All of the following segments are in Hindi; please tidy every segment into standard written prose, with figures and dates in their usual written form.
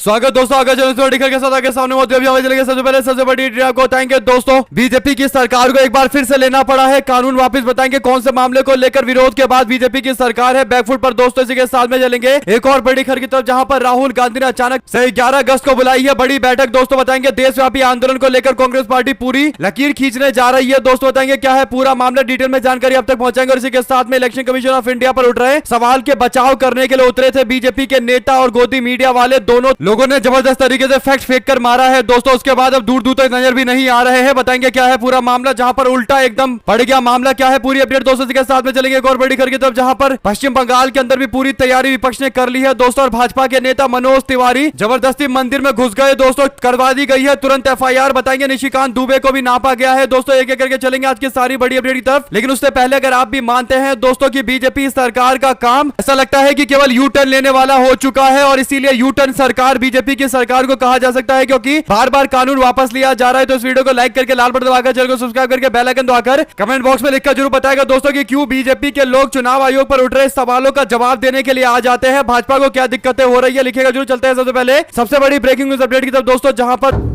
स्वागत दोस्तों, आगे के साथ आगे सामने सबसे पहले सबसे बड़ी आपको बताएंगे दोस्तों, बीजेपी की सरकार को एक बार फिर से लेना पड़ा है कानून वापस। बताएंगे कौन से मामले को लेकर विरोध के बाद बीजेपी की सरकार है बैकफुट पर। दोस्तों इसी के साथ में चलेंगे एक और बड़ी खबर की तरफ, जहां पर राहुल गांधी ने अचानक से 11 अगस्त को बुलाई है बड़ी बैठक। दोस्तों बताएंगे देशव्यापी आंदोलन को लेकर कांग्रेस पार्टी पूरी लकीर खींचने जा रही है। दोस्तों बताएंगे क्या है पूरा मामला, डिटेल में जानकारी अब तक पहुंचाएंगे। और इसी के साथ में इलेक्शन कमीशन ऑफ इंडिया पर उठ रहे सवाल के बचाव करने के लिए उतरे थे बीजेपी के नेता और गोदी मीडिया वाले। दोनों लोगों ने जबरदस्त तरीके से फैक्ट फेंक कर मारा है दोस्तों। उसके बाद अब दूर दूर तक नजर भी नहीं आ रहे हैं। बताएंगे क्या है पूरा मामला, जहां पर उल्टा एकदम पड़ गया मामला। क्या है पूरी अपडेट दोस्तों के साथ में चलेंगे। एक और बड़ी खबर की तरफ, जहां पर पश्चिम बंगाल के अंदर भी पूरी तैयारी विपक्ष ने कर ली है दोस्तों। और भाजपा के नेता मनोज तिवारी जबरदस्ती मंदिर में घुस गए दोस्तों, करवा दी गई है तुरंत एफआईआर। बताएंगे निशिकांत दुबे को भी नापा गया है दोस्तों। एक एक करके चलेंगे आज की सारी बड़ी अपडेट की तरफ। लेकिन उससे पहले अगर आप भी मानते हैं दोस्तों की बीजेपी सरकार का काम ऐसा लगता है कि केवल यू टर्न लेने वाला हो चुका है, और इसीलिए यू टर्न सरकार बीजेपी की सरकार को कहा जा सकता है, क्योंकि बार बार कानून वापस लिया जा रहा है। तो इस वीडियो को लाइक करके लाल बटन दबाकर, चैनल को सब्सक्राइब करके बेल आइकन दबाकर कमेंट बॉक्स में लिखकर जरूर बताएगा दोस्तों कि क्यों बीजेपी के लोग चुनाव आयोग पर उठ रहे सवालों का जवाब देने के लिए आ जाते हैं। भाजपा को क्या दिक्कतें हो रही है लिखेगा जरूर। चलते हैं सबसे पहले सबसे बड़ी ब्रेकिंग न्यूज अपडेट की तरफ दोस्तों, जहां पर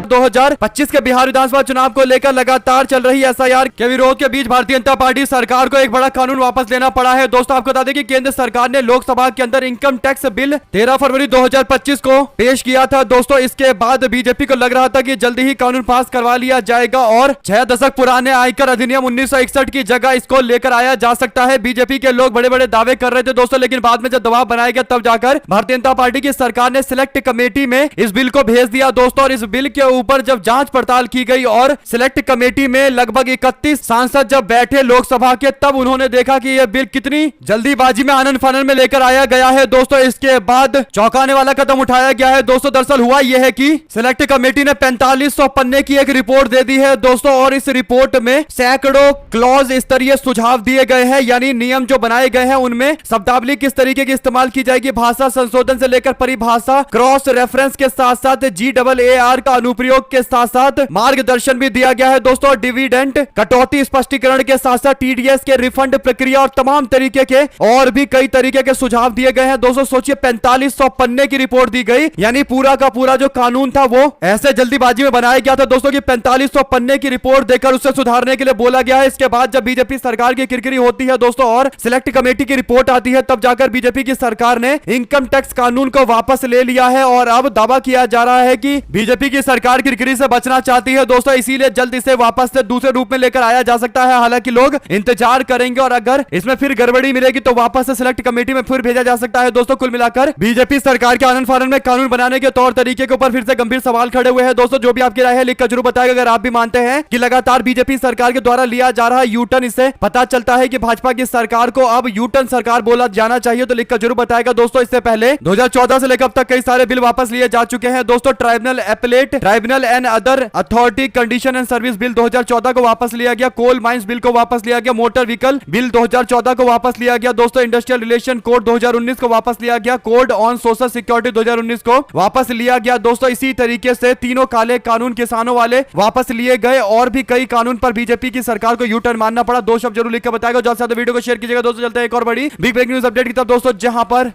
2025 के बिहार विधानसभा चुनाव को लेकर लगातार चल रही एसआईआर के विरोध के बीच भारतीय जनता पार्टी सरकार को एक बड़ा कानून वापस लेना पड़ा है दोस्तों। आपको बता दें कि केंद्र सरकार ने लोकसभा के अंदर इनकम टैक्स बिल 13 फरवरी 2025 को पेश किया था दोस्तों। इसके बाद बीजेपी को लग रहा था कि जल्दी ही कानून पास करवा लिया जाएगा और 6 दशक पुराने आयकर अधिनियम 1961 की जगह इसको लेकर आया जा सकता है। बीजेपी के लोग बड़े बड़े दावे कर रहे थे दोस्तों, लेकिन बाद में जब दबाव बनाया गया तब जाकर भारतीय जनता पार्टी की सरकार ने सिलेक्ट कमेटी में इस बिल को भेज दिया दोस्तों। और इस बिल के ऊपर जब जांच पड़ताल की गई और सिलेक्ट कमेटी में लगभग 31 सांसद जब बैठे लोकसभा के, तब उन्होंने देखा कि यह बिल कितनी जल्दीबाजी में आनन फानन में लेकर आया गया है दोस्तों। इसके बाद चौंकाने वाला कदम उठाया गया है दोस्तों। दरअसल हुआ यह है कि सिलेक्ट कमेटी ने 4500 पन्ने की एक रिपोर्ट दे दी है दोस्तों, और इस रिपोर्ट में सैकड़ों क्लॉज स्तरीय सुझाव दिए गए हैं, यानी नियम जो बनाए गए हैं उनमें शब्दावली किस तरीके की इस्तेमाल की जाएगी, भाषा संशोधन से लेकर परिभाषा, क्रॉस रेफरेंस के साथ साथ GAAR का अनुप्रयोग के साथ साथ मार्गदर्शन भी दिया गया है दोस्तों। डिविडेंड कटौती स्पष्टीकरण के साथ साथ TDS के रिफंड प्रक्रिया और तमाम तरीके के और भी कई तरीके के सुझाव दिए गए हैं दोस्तों। सोचिए 4500 पन्ने की रिपोर्ट दी गई, यानी पूरा का पूरा जो कानून था वो ऐसे जल्दीबाजी में बनाया गया था दोस्तों कि 4500 पन्ने की रिपोर्ट देकर उसे सुधारने के लिए बोला गया है। इसके बाद जब बीजेपी सरकार की किरकिरी होती है दोस्तों और सिलेक्ट कमेटी की रिपोर्ट आती है, तब जाकर बीजेपी की सरकार ने इनकम टैक्स कानून को वापस ले लिया है। और अब दावा किया जा रहा है कि बीजेपी की सरकार किरकिरी से बचना चाहती है दोस्तों, इसीलिए जल्द इसे वापस से दूसरे रूप में लेकर आया जा सकता है। हालांकि लोग इंतजार करेंगे और अगर इसमें फिर गड़बड़ी मिलेगी तो वापस से सिलेक्ट कमेटी में फिर भेजा जा सकता है दोस्तों। कुल मिलाकर बीजेपी सरकार के आनन फानन में कानून बनाने के तौर तरीके के ऊपर फिर से गंभीर सवाल खड़े हुए हैं दोस्तों। जो भी आपकी राय है लिखकर जरूर बताएगा। अगर आप भी मानते हैं कि लगातार बीजेपी सरकार के द्वारा लिया जा रहा है यू टर्न, इससे पता चलता है कि भाजपा की सरकार को अब यू टर्न सरकार बोला जाना चाहिए, तो लिखकर जरूर बताएगा दोस्तों। इससे पहले 2014 से लेकर अब तक कई सारे बिल वापस लिए जा चुके हैं दोस्तों। Tribunal appellate tribunal and other authority condition and service bill 2014 को वापस लिया गया। कोल माइंस बिल को वापस लिया गया। मोटर व्हीकल बिल 2014 को वापस लिया गया दोस्तों। इंडस्ट्रियल रिलेशन कोड 2019 को वापस लिया गया। कोड ऑन सोशल सिक्योरिटी 2019 को वापस लिया गया दोस्तों। इसी तरीके से तीनों काले कानून किसानों वाले वापस लिए गए और भी कई कानून पर बीजेपी की सरकार को यू टर्न मानना पड़ा। दो शब्द जरूर लिखकर बताएगा। ज्यादा से ज्यादा वीडियो को शेयर कीजिएगा दोस्तों। चलते हैं एक और बड़ी बिग ब्रेकिंग न्यूज अपडेट की तरफ दोस्तों, जहां पर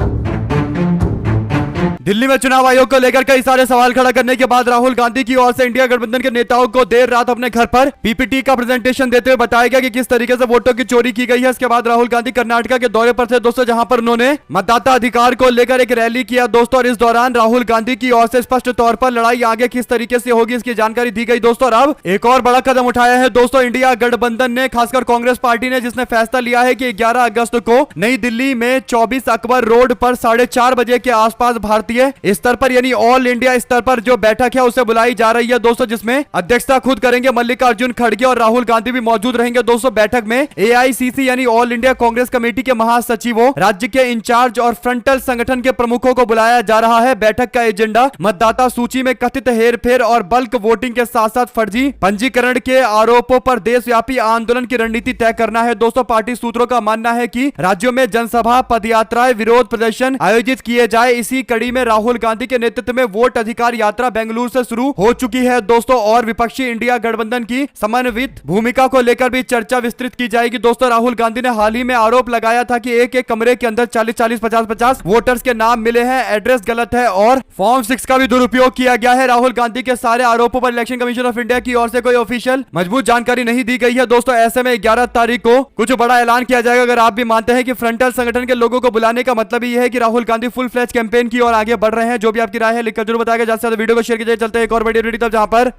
दिल्ली में चुनाव आयोग को लेकर कई सारे सवाल खड़ा करने के बाद राहुल गांधी की ओर से इंडिया गठबंधन के नेताओं को देर रात अपने घर पर पीपीटी का प्रेजेंटेशन देते हुए बताया गया कि किस तरीके से वोटों की चोरी की गई है। इसके बाद राहुल गांधी कर्नाटका के दौरे पर थे दोस्तों, जहां पर उन्होंने मतदाता अधिकार को लेकर एक रैली किया दोस्तों। और इस दौरान राहुल गांधी की ओर से स्पष्ट तौर पर लड़ाई आगे किस तरीके से होगी इसकी जानकारी दी गई दोस्तों। और अब एक और बड़ा कदम उठाया है दोस्तों इंडिया गठबंधन ने, खासकर कांग्रेस पार्टी ने, जिसने फैसला लिया है कि 11 अगस्त को नई दिल्ली में 24 अकबर रोड पर 4:30 बजे के आसपास भारतीय स्तर पर यानी ऑल इंडिया स्तर पर जो बैठक है उसे बुलाई जा रही है दोस्तों, जिसमें अध्यक्षता खुद करेंगे मल्लिकार्जुन खड़गे और राहुल गांधी भी मौजूद रहेंगे दोस्तों। बैठक में AICC यानी ऑल इंडिया कांग्रेस कमेटी के महासचिवों, राज्य के इंचार्ज और फ्रंटल संगठन के प्रमुखों को बुलाया जा रहा है। बैठक का एजेंडा मतदाता सूची में कथित हेरफेर और बल्क वोटिंग के साथ साथ फर्जी पंजीकरण के आरोपों पर देशव्यापी आंदोलन की रणनीति तय करना है दोस्तों। पार्टी सूत्रों का मानना है कि राज्यों में जनसभा, पदयात्राएं, विरोध प्रदर्शन आयोजित किए जाए। इसी कड़ी में राहुल गांधी के नेतृत्व में वोट अधिकार यात्रा बेंगलुरु से शुरू हो चुकी है दोस्तों, और विपक्षी इंडिया गठबंधन की समन्वित भूमिका को लेकर भी चर्चा विस्तृत की जाएगी। दोस्तों राहुल गांधी ने हाल ही में आरोप लगाया था कि एक एक कमरे के अंदर 40-40, 50-50 वोटर्स के नाम मिले हैं, एड्रेस गलत है और फॉर्म 6 का भी दुरुपयोग किया गया है। राहुल गांधी के सारे आरोपों पर इलेक्शन कमीशन ऑफ इंडिया की ओर से कोई ऑफिशियल मजबूत जानकारी नहीं दी गई है दोस्तों। ऐसे में 11 तारीख को कुछ बड़ा ऐलान किया जाएगा। अगर आप भी मानते हैं कि फ्रंटल संगठन के लोगों को बुलाने का मतलब ही है कि Rahul Gandhi full flash campaign की ओर आगे बढ़ रहे हैं, जो भी आपकी राय है लिखकर जरूर बताएगा। ज्यादा से ज्यादा वीडियो को शेयर कीजिए। चलते हैं एक और बड़ी अपडेट तब, जहां पर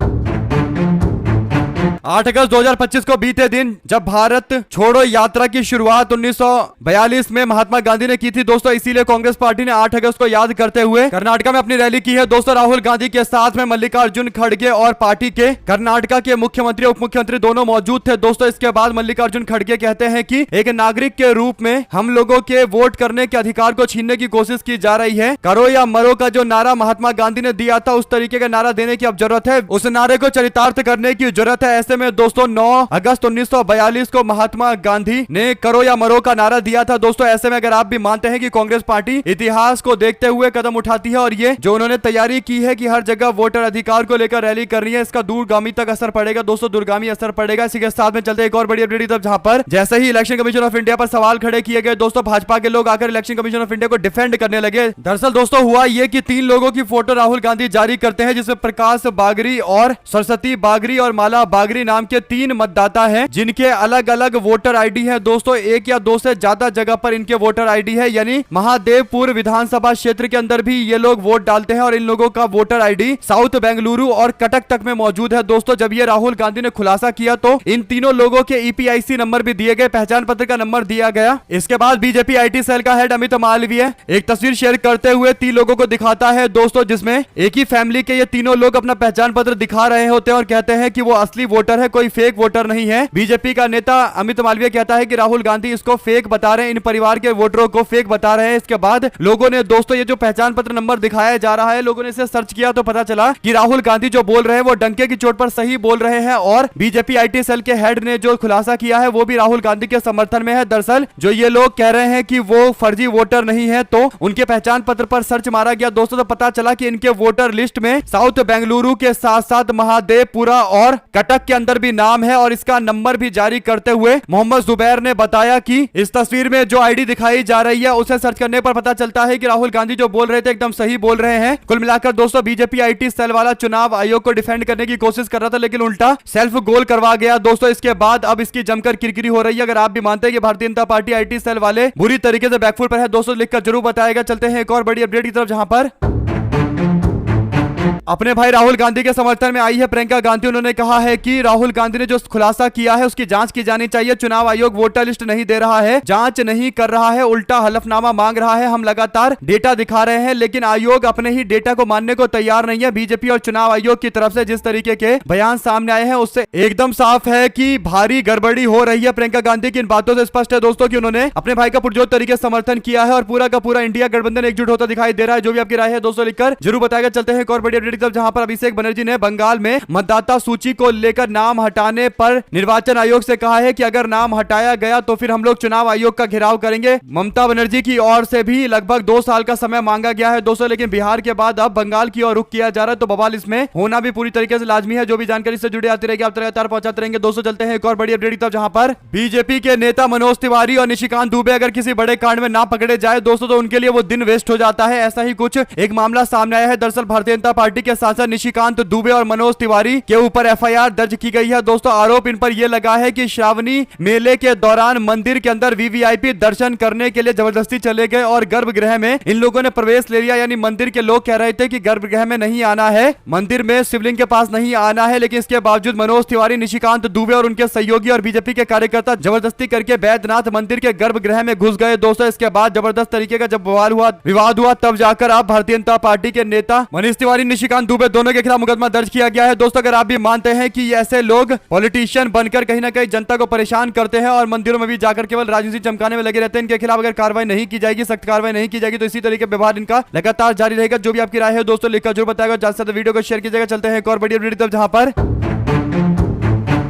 8 अगस्त 2025 को बीते दिन जब भारत छोड़ो यात्रा की शुरुआत 1942 में महात्मा गांधी ने की थी दोस्तों, इसीलिए कांग्रेस पार्टी ने 8 अगस्त को याद करते हुए कर्नाटका में अपनी रैली की है दोस्तों। राहुल गांधी के साथ में मल्लिकार्जुन खड़गे और पार्टी के कर्नाटका के मुख्यमंत्री उप मुख्यमंत्री दोनों मौजूद थे दोस्तों। इसके बाद मल्लिकार्जुन खड़गे कहते हैं कि एक नागरिक के रूप में हम लोगों के वोट करने के अधिकार को छीनने की कोशिश की जा रही है। करो या मरो का जो नारा महात्मा गांधी ने दिया था, उस तरीके का नारा देने की अब जरूरत है, उस नारे को चरितार्थ करने की जरूरत है। ऐसे में दोस्तों 9 अगस्त 1942 को महात्मा गांधी ने करो या मरो का नारा दिया था दोस्तों। ऐसे में अगर आप भी मानते हैं कि कांग्रेस पार्टी इतिहास को देखते हुए कदम उठाती है और ये जो उन्होंने तैयारी की है कि हर जगह वोटर अधिकार को लेकर रैली कर रही है, इसका दूरगामी तक असर पड़ेगा दोस्तों, दूरगामी असर पड़ेगा। इसी के साथ में चलते एक और बड़ी अपडेट तब, जहां पर जैसे ही इलेक्शन कमीशन ऑफ इंडिया पर सवाल खड़े किए गए दोस्तों, भाजपा के लोग आकर इलेक्शन कमीशन ऑफ इंडिया को डिफेंड करने लगे। दरअसल दोस्तों हुआ ये कि 3 लोगों की फोटो राहुल गांधी जारी करते हैं, जिसमें प्रकाश बागरी और सरस्वती बागरी और माला बागरी नाम के 3 मतदाता हैं, जिनके अलग अलग वोटर आईडी है दोस्तों। 1 या 2 से ज्यादा जगह पर इनके वोटर आईडी है, यानी महादेवपुर विधानसभा क्षेत्र के अंदर भी ये लोग वोट डालते हैं और इन लोगों का वोटर आईडी साउथ बेंगलुरु और कटक तक में मौजूद है दोस्तों। जब ये राहुल गांधी ने खुलासा किया तो इन तीनों लोगों के ईपीआईसी नंबर भी दिए गए, पहचान पत्र का नंबर दिया गया। इसके बाद बीजेपी आईटी सेल का हेड अमित मालवीय एक तस्वीर शेयर करते हुए 3 लोगों को दिखाता है दोस्तों, जिसमें एक ही फैमिली के ये तीनों लोग अपना पहचान पत्र दिखा रहे होते हैं और कहते हैं कि वो असली वोटर है, कोई फेक वोटर नहीं है। बीजेपी का नेता अमित मालवीय कहता है कि राहुल गांधी इसको फेक बता रहे हैं, इन परिवार के वोटरों को फेक बता रहे हैं। इसके बाद लोगों ने दोस्तों ये जो पहचान पत्र नंबर दिखाया जा रहा है, लोगों ने इसे सर्च किया तो पता चला कि राहुल गांधी जो बोल रहे हैं वो डंके की चोट पर सही बोल रहे हैं, और बीजेपी आईटी सेल के हेड ने जो खुलासा किया है वो भी राहुल गांधी के समर्थन में है। दरअसल जो ये लोग कह रहे हैं कि वो फर्जी वोटर नहीं है, तो उनके पहचान पत्र पर सर्च मारा गया दोस्तों, तो पता चला कि इनके वोटर लिस्ट में साउथ बेंगलुरु के साथ साथ महादेवपुरा और कटक के अंदर भी नाम है। और इसका नंबर भी जारी करते हुए मोहम्मद जुबैर ने बताया कि इस तस्वीर में जो आईडी दिखाई जा रही है उसे सर्च करने पर पता चलता है कि राहुल गांधी जो बोल रहे थे एकदम सही बोल रहे हैं। कुल मिलाकर दोस्तों बीजेपी आईटी सेल वाला चुनाव आयोग को डिफेंड करने की कोशिश कर रहा था, लेकिन उल्टा सेल्फ गोल करवा गया दोस्तों। इसके बाद अब इसकी जमकर किरकिरी हो रही है। अगर आप भी मानते हैं कि Bharatiya Janata party IT cell वाले बुरी तरीके से बैकफुट पर है दोस्तों, लिखकर जरूर बताएगा। चलते हैं एक और बड़ी अपडेट की तरफ, जहां पर अपने भाई राहुल गांधी के समर्थन में आई है प्रियंका गांधी। उन्होंने कहा है कि राहुल गांधी ने जो खुलासा किया है उसकी जांच की जानी चाहिए। चुनाव आयोग वोटर लिस्ट नहीं दे रहा है, जांच नहीं कर रहा है, उल्टा हलफनामा मांग रहा है। हम लगातार डेटा दिखा रहे हैं, लेकिन आयोग अपने ही डेटा को मानने को तैयार नहीं है। बीजेपी और चुनाव आयोग की तरफ से जिस तरीके के बयान सामने आए हैं उससे एकदम साफ है कि भारी गड़बड़ी हो रही है। प्रियंका गांधी की इन बातों से स्पष्ट है दोस्तों कि उन्होंने अपने भाई का पुरजोर तरीके से समर्थन किया है और पूरा का पूरा इंडिया गठबंधन एकजुट होता दिखाई दे रहा है। जो भी आपकी राय है दोस्तों लिखकर जरूर बताएगा। चलते हैं एक और बड़ी अपडेट, जहां पर अभिषेक बनर्जी ने बंगाल में मतदाता सूची को लेकर नाम हटाने पर निर्वाचन आयोग से कहा है कि अगर नाम हटाया गया तो फिर हम लोग चुनाव आयोग का घेराव करेंगे। ममता बनर्जी की ओर से भी लगभग 2 साल का समय मांगा गया है दोस्तों, लेकिन बिहार के बाद अब बंगाल की ओर रुख किया जा रहा है, तो बवाल इसमें होना भी पूरी तरीके से लाजमी है। जो भी जानकारी से जुड़ी आती रहेगी आप लगातार पहुंचाते रहेंगे दोस्तों। चलते हैं एक और बड़ी अपडेट तक, जहां पर बीजेपी के नेता मनोज तिवारी और निशिकांत दुबे अगर किसी बड़े कांड में ना पकड़े जाए दोस्तों तो उनके लिए वो दिन वेस्ट हो जाता है। ऐसा ही कुछ एक मामला सामने आया है। दरअसल भारतीय जनता पार्टी के सांसद निशिकांत दुबे और मनोज तिवारी के ऊपर एफआईआर दर्ज की गई है दोस्तों। आरोप इन पर यह लगा है कि श्रावणी मेले के दौरान मंदिर के अंदर वीवीआईपी दर्शन करने के लिए जबरदस्ती चले गए और गर्भगृह में इन लोगों ने प्रवेश ले लिया। यानी मंदिर के लोग कह रहे थे कि गर्भगृह में नहीं आना है, मंदिर में शिवलिंग के पास नहीं आना है, लेकिन इसके बावजूद मनोज तिवारी, निशिकांत दुबे और उनके सहयोगी और बीजेपी के कार्यकर्ता जबरदस्ती करके बैद्यनाथ मंदिर के गर्भगृह में घुस गए दोस्तों। इसके बाद जबरदस्त तरीके का जब विवाद हुआ तब जाकर आप भारतीय जनता पार्टी के नेता मनोज तिवारी, निशिकांत दुबे दोनों के खिलाफ मुकदमा दर्ज किया गया है दोस्तों। अगर आप भी मानते हैं कि ऐसे लोग पॉलिटिशियन बनकर कहीं ना कहीं जनता को परेशान करते हैं और मंदिरों में भी जाकर केवल राजनीति चमकाने में लगे रहते हैं, इनके खिलाफ अगर कार्रवाई नहीं की जाएगी, सख्त कार्रवाई नहीं की जाएगी, तो इसी तरीके व्यवहार इनका लगातार जारी रहेगा। जो भी आपकी राय है दोस्तों लिखकर जरूर बताएगा। ज्यादा से वीडियो को शेयर कीजिएगा। चलते हैं एक और बड़ी अपडेट, जहां पर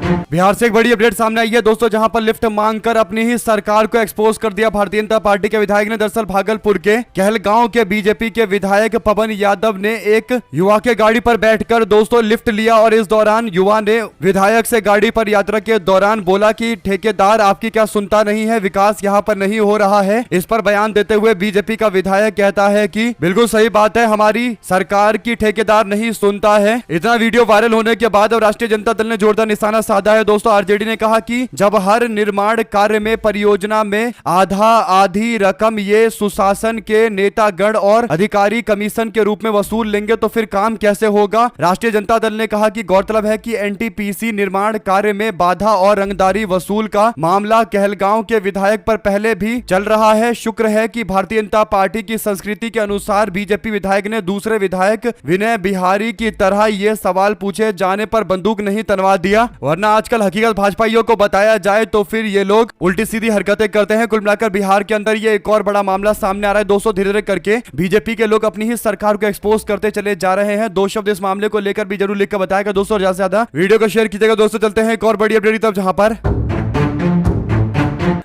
बिहार से एक बड़ी अपडेट सामने आई है दोस्तों, जहां पर लिफ्ट मांगकर अपनी ही सरकार को एक्सपोज कर दिया भारतीय जनता पार्टी के विधायक ने। दरअसल भागलपुर के कहलगांव के बीजेपी के विधायक पवन यादव ने एक युवा के गाड़ी पर बैठकर दोस्तों लिफ्ट लिया और इस दौरान युवा ने विधायक से गाड़ी पर यात्रा के दौरान बोला कि ठेकेदार आपकी क्या सुनता नहीं है, विकास यहाँ पर नहीं हो रहा है। इस पर बयान देते हुए बीजेपी का विधायक कहता है कि बिल्कुल सही बात है, हमारी सरकार की ठेकेदार नहीं सुनता है। इतना वीडियो वायरल होने के बाद अब राष्ट्रीय जनता दल ने जोरदार निशाना साधा है दोस्तों। आरजेडी ने कहा कि जब हर निर्माण कार्य में परियोजना में आधी रकम ये सुशासन के नेतागण और अधिकारी कमीशन के रूप में वसूल लेंगे तो फिर काम कैसे होगा। राष्ट्रीय जनता दल ने कहा कि गौरतलब है कि एनटीपीसी निर्माण कार्य में बाधा और रंगदारी वसूल का मामला कहलगांव के विधायक पर पहले भी चल रहा है। शुक्र है कि भारतीय जनता पार्टी की संस्कृति के अनुसार बीजेपी विधायक ने दूसरे विधायक विनय बिहारी की तरह ये सवाल पूछे जाने पर बंदूक नहीं तनवा दिया, वरना आजकल हकीकत भाजपाइयों को बताया जाए तो फिर ये लोग उल्टी सीधी हरकतें करते हैं। कुल मिलाकर बिहार के अंदर ये एक और बड़ा मामला सामने आ रहा है दोस्तों। धीरे धीरे करके बीजेपी के लोग अपनी ही सरकार को एक्सपोज करते चले जा रहे हैं। दो शब्द इस मामले को लेकर भी जरूर लिख कर बताएगा दोस्तों, ज्यादा से ज्यादा वीडियो को शेयर कीजिएगा दोस्तों। चलते हैं एक और बड़ी अपडेट तब, जहां पर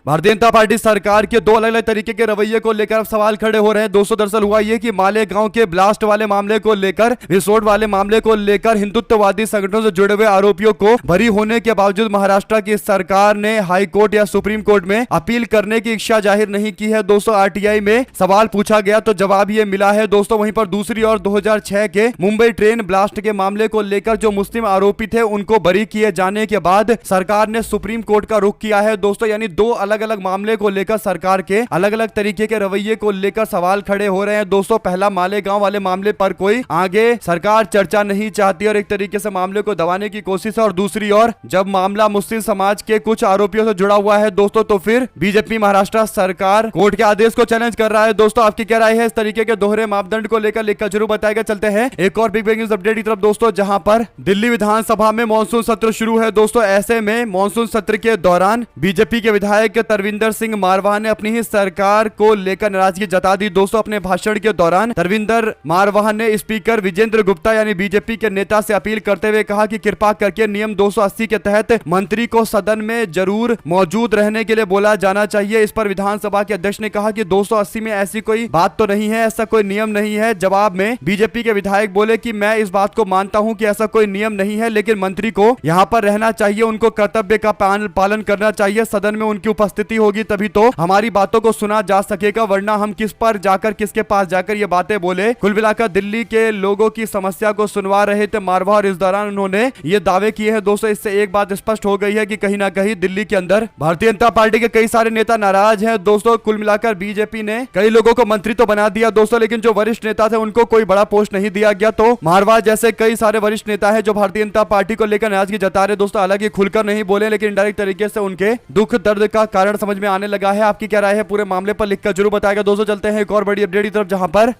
भारतीय जनता पार्टी सरकार के दो अलग अलग तरीके के रवैये को लेकर अब सवाल खड़े हो रहे हैं दोस्तों। दरअसल हुआ ये कि मालेगांव के ब्लास्ट वाले मामले को लेकर, विस्फोट वाले मामले को लेकर हिंदुत्ववादी संगठनों से जुड़े हुए आरोपियों को बरी होने के बावजूद महाराष्ट्र की सरकार ने हाई कोर्ट या सुप्रीम कोर्ट में अपील करने की इच्छा जाहिर नहीं की है दोस्तों। आरटीआई में सवाल पूछा गया तो जवाब ये मिला है दोस्तों। वहीं पर दूसरी ओर 2006 के मुंबई ट्रेन ब्लास्ट के मामले को लेकर जो मुस्लिम आरोपी थे उनको बरी किए जाने के बाद सरकार ने सुप्रीम कोर्ट का रुख किया है दोस्तों। यानी दो अलग अलग मामले को लेकर सरकार के अलग अलग तरीके के रवैये को लेकर सवाल खड़े हो रहे हैं दोस्तों। पहला मालेगांव वाले मामले पर कोई आगे सरकार चर्चा नहीं चाहती और एक तरीके से मामले को दबाने की कोशिश है, और दूसरी ओर जब मामला मुस्लिम समाज के कुछ आरोपियों से जुड़ा हुआ है दोस्तों तो फिर बीजेपी महाराष्ट्र सरकार कोर्ट के आदेश को चैलेंज कर रहा है दोस्तों। आपकी क्या राय है इस तरीके के दोहरे मापदंड को लेकर, लिखकर जरूर बताएगा। चलते हैं एक और बिग न्यूज अपडेट की तरफ दोस्तों, जहां पर दिल्ली विधानसभा में मानसून सत्र शुरू है दोस्तों। ऐसे में मानसून सत्र के दौरान बीजेपी के विधायक तरविंदर सिंह मारवाह ने अपनी ही सरकार को लेकर नाराजगी जता दी दोस्तों। अपने भाषण के दौरान तरविंदर मारवाह ने स्पीकर विजेंद्र गुप्ता यानी बीजेपी के नेता से अपील करते हुए कहा कि कृपा करके नियम 280 के तहत मंत्री को सदन में जरूर मौजूद रहने के लिए बोला जाना चाहिए। इस पर विधानसभा के अध्यक्ष ने कहा कि 280 में ऐसी कोई बात तो नहीं है, ऐसा कोई नियम नहीं है। जवाब में बीजेपी के विधायक बोले कि मैं इस बात को मानता हूं कि ऐसा कोई नियम नहीं है, लेकिन मंत्री को यहां पर रहना चाहिए, उनको कर्तव्य का पालन करना चाहिए, सदन में उनकी उपस्थिति होगी तभी तो हमारी बातों को सुना जा सकेगा, वरना हम किस पर जाकर किसके पास जाकर ये बातें बोले। कुल मिलाकर दिल्ली के लोगों की समस्या को सुनवा रहे थे मारवाह और इस दौरान उन्होंने ये दावे किए हैं दोस्तों। इससे एक बात स्पष्ट हो गई है कि कहीं ना कहीं दिल्ली के अंदर भारतीय जनता पार्टी के कई सारे नेता नाराज हैं दोस्तों। कुल मिलाकर बीजेपी ने कई लोगों को मंत्री तो बना दिया दोस्तों, लेकिन जो वरिष्ठ नेता थे उनको कोई बड़ा पोस्ट नहीं दिया गया। तो मारवाह जैसे कई सारे वरिष्ठ नेता है जो भारतीय जनता पार्टी को लेकर नाराजगी जता रहे दोस्तों। हालांकि खुलकर नहीं बोले, लेकिन इंडायरेक्ट तरीके से उनके दुख दर्द का कारण समझ में आने लगा है। आपकी क्या राय है पूरे मामले पर, लिखकर जरूर बताएगा दोस्तों। चलते हैं एक और बड़ी अपडेट की तरफ, जहां पर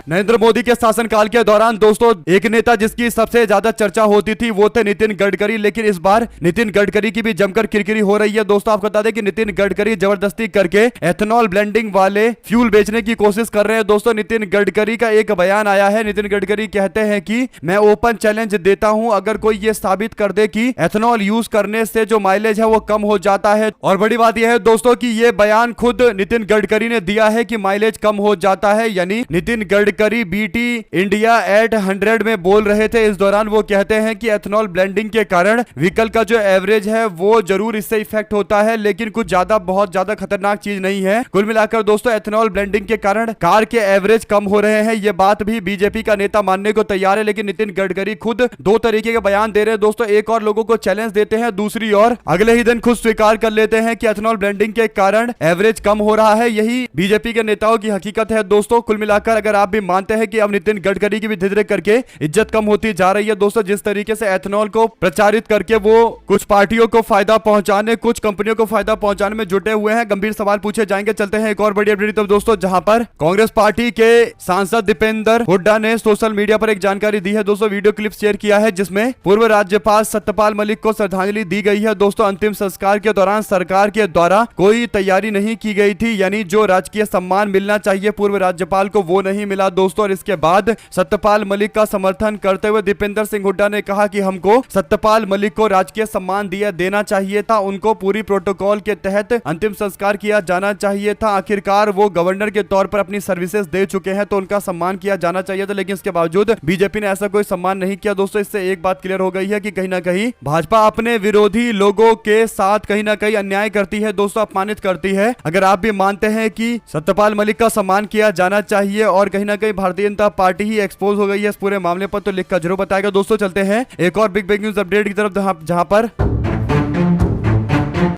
नरेंद्र मोदी के शासनकाल के दौरान दोस्तों एक नेता जिसकी सबसे ज्यादा चर्चा होती थी वो थे नितिन गडकरी, लेकिन इस बार नितिन गडकरी की भी जमकर किरकिरी हो रही है दोस्तों। आपको बता दें कि नितिन गडकरी जबरदस्ती करके एथेनॉल ब्लेंडिंग वाले फ्यूल बेचने की कोशिश कर रहे हैं दोस्तों। नितिन गडकरी का एक बयान आया है। नितिन गडकरी कहते हैं कि मैं ओपन चैलेंज देता हूं, अगर कोई ये साबित कर दे कि एथेनॉल यूज करने से जो माइलेज है वो कम हो जाता है। और बड़ी बात यह है दोस्तों कि ये बयान खुद नितिन गडकरी ने दिया है कि माइलेज कम हो जाता है। यानी Nitin Gadkari BT India at 100 में बोल रहे थे। इस दौरान वो कहते हैं कि एथेनॉल ब्लेंडिंग के कारण व्हीकल का जो एवरेज है वो जरूर इससे इफेक्ट होता है, लेकिन कुछ ज्यादा बहुत ज्यादा खतरनाक चीज नहीं है। कुल मिलाकर दोस्तों एथेनॉल ब्लेंडिंग के कारण कार के एवरेज कम हो रहे हैं, ये बात भी बीजेपी का नेता मानने को तैयार है। लेकिन नितिन गडकरी खुद दो तरीके के बयान दे रहे हैं दोस्तों। एक और लोगों को चैलेंज देते हैं, दूसरी ओर अगले ही दिन खुद स्वीकार कर लेते हैं कि एथेनॉल ब्लेंडिंग के कारण एवरेज कम हो रहा है। यही बीजेपी के नेताओं की हकीकत है दोस्तों। कुल मिलाकर अगर आप भी मानते हैं कि अब नितिन गडकरी की भी धीरे धीरे करके इज्जत कम होती जा रही है दोस्तों, जिस तरीके से एथेनॉल को प्रचारित करके वो कुछ पार्टियों को फायदा पहुंचाने, कुछ कंपनियों को फायदा पहुंचाने में जुटे हुए हैं, गंभीर सवाल पूछे जाएंगे। चलते हैं एक और बड़ी अपडेट तब दोस्तों, जहां पर कांग्रेस पार्टी के सांसद दीपेंद्र हुड्डा ने सोशल मीडिया पर एक जानकारी दी है दोस्तों। वीडियो क्लिप शेयर किया है जिसमें पूर्व राज्यपाल सत्यपाल मलिक को श्रद्धांजलि दी गई है दोस्तों। अंतिम संस्कार के दौरान सरकार के द्वारा कोई तैयारी नहीं की गई थी, यानी जो राजकीय सम्मान मिलना चाहिए पूर्व राज्यपाल को वो नहीं मिला दोस्तों। और इसके बाद सत्यपाल मलिक का समर्थन करते हुए दीपेंद्र सिंह हुड्डा ने कहा कि हमको सत्यपाल मलिक को राजकीय सम्मान देना चाहिए था, उनको पूरी प्रोटोकॉल के तहत अंतिम संस्कार किया जाना चाहिए था। आखिरकार वो गवर्नर के तौर पर अपनी सर्विसेज दे चुके हैं तो उनका सम्मान किया जाना चाहिए था, लेकिन इसके बावजूद बीजेपी ने ऐसा कोई सम्मान नहीं किया। दोस्तों इससे एक बात क्लियर हो गई है कि कहीं ना कहीं भाजपा अपने विरोधी लोगों के साथ कहीं ना कहीं अन्याय करती है दोस्तों, अपमानित करती है। अगर आप भी मानते हैं कि सत्यपाल मलिक का सम्मान किया जाना चाहिए और कहीं ना कहीं भारतीय जनता पार्टी ही एक्सपोज हो गई है इस पूरे मामले पर, तो लिखकर जरूर बताएगा दोस्तों। चलते हैं एक और बिग न्यूज अपडेट की तरफ, जहां पर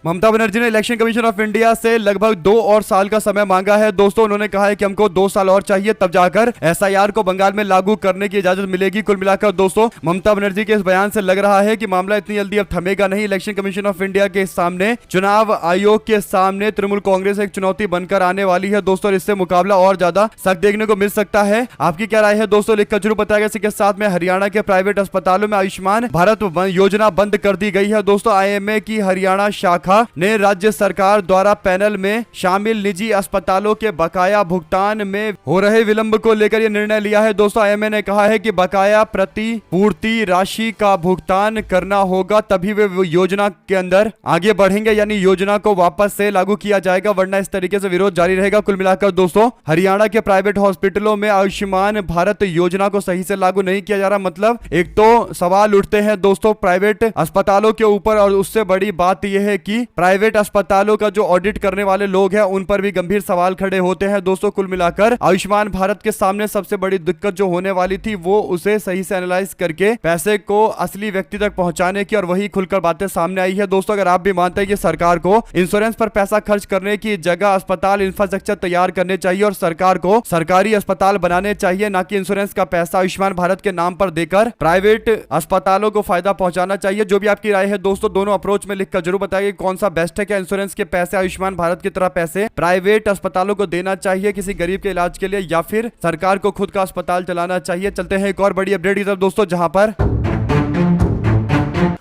ममता बनर्जी ने इलेक्शन कमीशन ऑफ इंडिया से लगभग 2 और साल का समय मांगा है दोस्तों। उन्होंने कहा है कि हमको 2 साल और चाहिए, तब जाकर एसआईआर को बंगाल में लागू करने की इजाजत मिलेगी। कुल मिलाकर दोस्तों ममता बनर्जी के इस बयान से लग रहा है कि मामला इतनी जल्दी अब थमेगा नहीं। इलेक्शन कमीशन ऑफ इंडिया के सामने, चुनाव आयोग के सामने तृणमूल कांग्रेस एक चुनौती बनकर आने वाली है दोस्तों, और इससे मुकाबला और ज्यादा सख्त देखने को मिल सकता है। आपकी क्या राय है दोस्तों, लिखकर जरूर बताएगा। इसी के साथ में हरियाणा के प्राइवेट अस्पतालों में आयुष्मान भारत योजना बंद कर दी गई है दोस्तों। आईएमए की हरियाणा शाखा ने राज्य सरकार द्वारा पैनल में शामिल निजी अस्पतालों के बकाया भुगतान में हो रहे विलंब को लेकर यह निर्णय लिया है दोस्तों। आईएमए ने कहा है कि बकाया प्रतिपूर्ति राशि का भुगतान करना होगा, तभी वे योजना के अंदर आगे बढ़ेंगे, यानी योजना को वापस से लागू किया जाएगा, वरना इस तरीके से विरोध जारी रहेगा। कुल मिलाकर दोस्तों हरियाणा के प्राइवेट हॉस्पिटलों में आयुष्मान भारत योजना को सही से लागू नहीं किया जा रहा। मतलब एक तो सवाल उठते हैं दोस्तों प्राइवेट अस्पतालों के ऊपर, और उससे बड़ी बात यह है कि प्राइवेट अस्पतालों का जो ऑडिट करने वाले लोग हैं उन पर भी गंभीर सवाल खड़े होते हैं दोस्तों। कुल मिलाकर आयुष्मान भारत के सामने सबसे बड़ी दिक्कत जो होने वाली थी वो उसे सही से एनालाइज करके पैसे को असली व्यक्ति तक पहुंचाने की, और वही खुलकर बातें सामने आई है दोस्तों। अगर आप भी मानते हैं कि सरकार को इंश्योरेंस पर पैसा खर्च करने की जगह अस्पताल इंफ्रास्ट्रक्चर तैयार करने चाहिए और सरकार को सरकारी अस्पताल बनाने चाहिए, ना कि इंश्योरेंस का पैसा आयुष्मान भारत के नाम पर देकर प्राइवेट अस्पतालों को फायदा पहुंचाना चाहिए। जो भी आपकी राय है दोस्तों, दोनों अप्रोच में लिखकर जरूर बताइए कौन सा बेस्ट है। क्या इंश्योरेंस के पैसे आयुष्मान भारत की तरह पैसे प्राइवेट अस्पतालों को देना चाहिए किसी गरीब के इलाज के लिए, या फिर सरकार को खुद का अस्पताल चलाना चाहिए। चलते हैं एक और बड़ी अपडेट की तरफ दोस्तों, जहां पर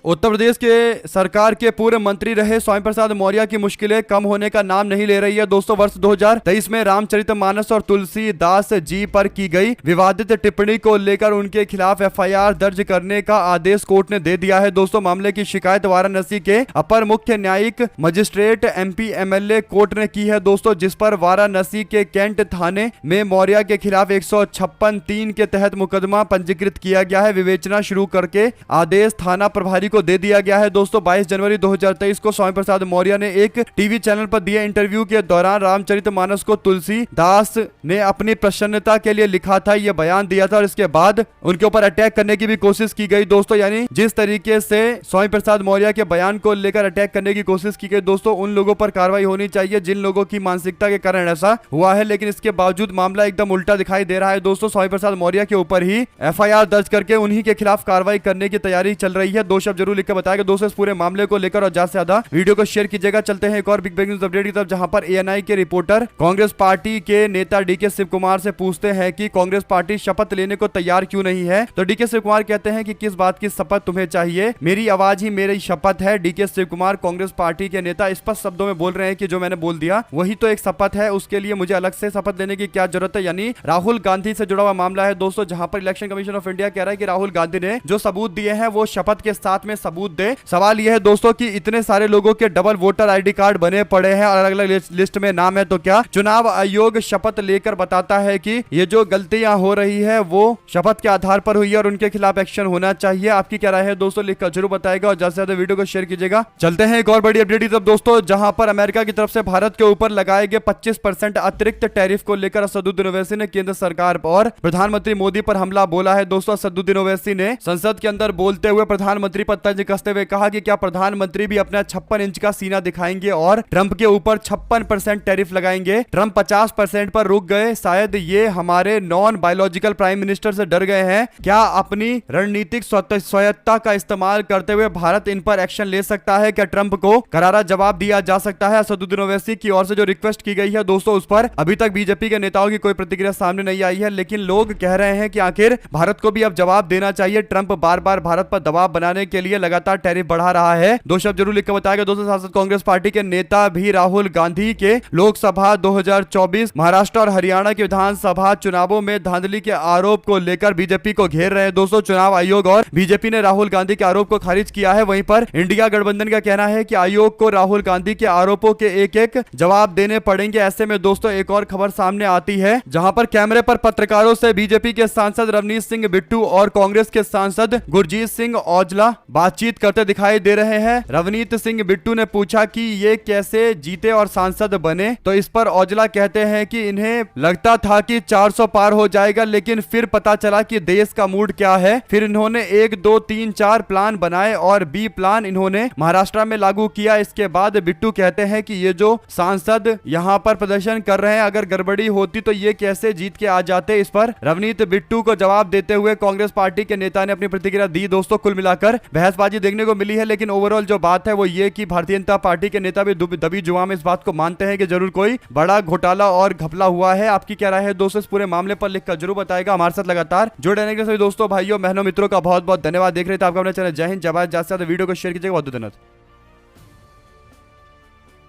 उत्तर प्रदेश के सरकार के पूर्व मंत्री रहे स्वामी प्रसाद मौर्य की मुश्किलें कम होने का नाम नहीं ले रही है दोस्तों। वर्ष 2023 में रामचरितमानस और तुलसीदास जी पर की गई विवादित टिप्पणी को लेकर उनके खिलाफ एफआईआर दर्ज करने का आदेश कोर्ट ने दे दिया है दोस्तों। मामले की शिकायत वाराणसी के अपर मुख्य न्यायिक मजिस्ट्रेट एमपी एमएलए कोर्ट ने की है दोस्तों, जिस पर वाराणसी के कैंट थाने में मौर्य के खिलाफ 156(3) के तहत मुकदमा पंजीकृत किया गया है। विवेचना शुरू करके आदेश थाना प्रभारी को दे दिया गया है दोस्तों। 22 जनवरी 2023 को स्वामी प्रसाद मौर्य ने एक टीवी चैनल पर दिए इंटरव्यू के दौरान रामचरितमानस को तुलसीदास ने अपनी प्रसन्नता के लिए लिखा था, यह बयान दिया था, और इसके बाद उनके ऊपर अटैक करने की भी कोशिश की गई दोस्तों। यानी जिस तरीके से स्वामी प्रसाद मौर्य के बयान को लेकर अटैक करने की कोशिश की गई दोस्तों, उन लोगों पर कार्रवाई होनी चाहिए जिन लोगों की मानसिकता के कारण ऐसा हुआ है, लेकिन इसके बावजूद मामला एकदम उल्टा दिखाई दे रहा है दोस्तों। स्वामी प्रसाद मौर्य के ऊपर ही एफआईआर दर्ज करके उन्हीं के खिलाफ कार्रवाई करने की तैयारी चल रही है। 2 शब्द जरूर लिखकर बताएगा दोस्तों इस पूरे मामले को लेकर, और ज्यादा से ज्यादा वीडियो को शेयर कीजिएगा। चलते हैं एक और बिग न्यूज अपडेट की तरफ, जहां पर एएनआई के रिपोर्टर कांग्रेस पार्टी के नेता डीके शिव कुमार से पूछते हैं कि कांग्रेस पार्टी शपथ लेने को तैयार क्यों नहीं है, तो डीके शिव कुमार कहते हैं कि किस बात की शपथ तुम्हें चाहिए, मेरी आवाज ही मेरी शपथ है। डीके शिव कुमार कांग्रेस पार्टी के नेता स्पष्ट शब्दों में बोल रहे हैं कि जो मैंने बोल दिया वही तो एक शपथ है, उसके लिए मुझे अलग से शपथ लेने की क्या जरूरत है। यानी राहुल गांधी से जुड़ा हुआ मामला है दोस्तों, जहां पर इलेक्शन कमीशन ऑफ इंडिया कह रहा है कि राहुल गांधी ने जो सबूत दिए हैं वो शपथ के साथ में सबूत दे। सवाल यह है दोस्तों कि इतने सारे लोगों के डबल वोटर आईडी कार्ड बने पड़े हैं और अलग अलग लिस्ट में नाम है, तो क्या चुनाव आयोग शपथ लेकर बताता है कि ये जो गलतियां हो रही है वो शपथ के आधार पर हुई है और उनके खिलाफ एक्शन होना चाहिए। आपकी क्या राय है दोस्तों, लिखकर जरूर बताएगा और ज्यादा से ज्यादा वीडियो को शेयर कीजिएगा। चलते हैं एक और बड़ी अपडेट की तरफ दोस्तों, जहां पर अमेरिका की तरफ से भारत के ऊपर लगाए गए 25% अतिरिक्त टैरिफ को लेकर असदुद्दीन ओवैसी ने केंद्र सरकार और प्रधानमंत्री मोदी पर हमला बोला है दोस्तों। असदुद्दीन ओवैसी ने संसद के अंदर बोलते हुए प्रधानमंत्री पर तंज कसते हुए कहा कि क्या प्रधानमंत्री भी अपना 56 इंच का सीना दिखाएंगे और ट्रंप के ऊपर 56% टैरिफ लगाएंगे। ट्रंप 50% पर रुक गए, शायद ये हमारे नॉन बायोलॉजिकल प्राइम मिनिस्टर से डर गए हैं। क्या अपनी रणनीतिक स्वायत्तता का इस्तेमाल करते हुए भारत इन पर एक्शन ले सकता है? क्या ट्रंप को करारा जवाब दिया जा सकता है? असदुद्दीन ओवैसी की ओर से जो रिक्वेस्ट की गई है दोस्तों, उस पर अभी तक बीजेपी के नेताओं की कोई प्रतिक्रिया सामने नहीं आई है, लेकिन लोग कह रहे हैं कि आखिर भारत को भी अब जवाब देना चाहिए। ट्रंप बार बार भारत पर दबाव बनाने के लिए लिए लगातार टैरिफ बढ़ा रहा है। दो शब्द जरूर लिख कर बताएगा दोस्तों। सांसद कांग्रेस पार्टी के नेता भी राहुल गांधी के लोकसभा 2024 महाराष्ट्र और हरियाणा की विधानसभा चुनावों में धांधली के आरोप को लेकर बीजेपी को घेर रहे हैं। दोस्तों चुनाव आयोग और बीजेपी ने राहुल गांधी के आरोप को खारिज किया है। वहीं पर इंडिया गठबंधन का कहना है कि आयोग को राहुल गांधी के आरोपों के एक एक जवाब देने पड़ेंगे। ऐसे में दोस्तों एक और खबर सामने आती है, जहां पर कैमरे पर पत्रकारों से बीजेपी के सांसद रवनीत सिंह बिट्टू और कांग्रेस के सांसद गुरजीत सिंह औजला बातचीत करते दिखाई दे रहे हैं। रवनीत सिंह बिट्टू ने पूछा कि ये कैसे जीते और सांसद बने, तो इस पर औजला कहते हैं कि इन्हें लगता था कि 400 पार हो जाएगा, लेकिन फिर पता चला कि देश का मूड क्या है। फिर इन्होंने 1 2 3 4 प्लान बनाए और बी प्लान इन्होंने महाराष्ट्र में लागू किया। इसके बाद बिट्टू कहते हैं कि ये जो सांसद यहाँ पर प्रदर्शन कर रहे हैं, अगर गड़बड़ी होती तो ये कैसे जीत के आ जाते। इस पर रवनीत बिट्टू को जवाब देते हुए कांग्रेस पार्टी के नेता ने अपनी प्रतिक्रिया दी। दोस्तों कुल मिलाकर बहसबाजी देखने को मिली है, लेकिन ओवरऑल जो बात है वो ये कि भारतीय जनता पार्टी के नेता भी दबी जुबान में इस बात को मानते हैं कि जरूर कोई बड़ा घोटाला और घपला हुआ है। आपकी क्या राय है दोस्तों इस पूरे मामले पर, लिखकर जरूर बताएगा। हमारे साथ लगातार जुड़े रहने के सभी दोस्तों भाइयों बहनों मित्रों का बहुत बहुत धन्यवाद। देख रहे थे आपका अपना चैनल जय हिंद जय भारत। ज्यादा से ज्यादा वीडियो को शेयर कीजिएगा। बहुत धन्यवाद।